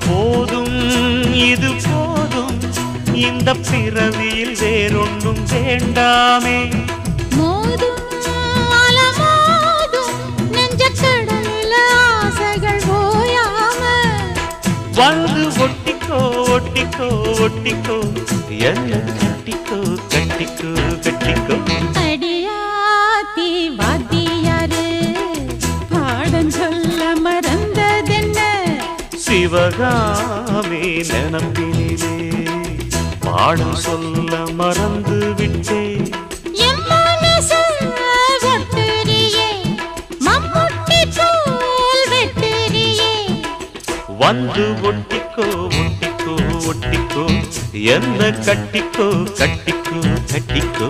போதும் இது போதும் இந்த பிறவியில் வேறொன்றும் வேண்டாமே. மோதும் அலமோதும் நெஞ்ச கடல்ல ஆசைகள் ஓயாம வந்து ஒட்டிக்கோ ஒட்டிக்கோ ஒட்டிக்கோ என்ன கட்டிக்கோ கட்டிக்கோ கட்டிக்கோ. அடியாத்தி வாத்தியாரு பாடம் சொல்ல மறந்ததென்ன சிவகாமி நினப்பினிலே பாடம் சொல்ல மறந்து விட்டேன். என் மனசு ஒட்டுறியே மம்முட்டி போல் வெட்டுறியே வந்து ஒட்டிக்கோ ஒட்டிக்கோ ஒட்டிக்கோ என்ன கட்டிக்கோ கட்டிக்கோ கட்டிக்கோ.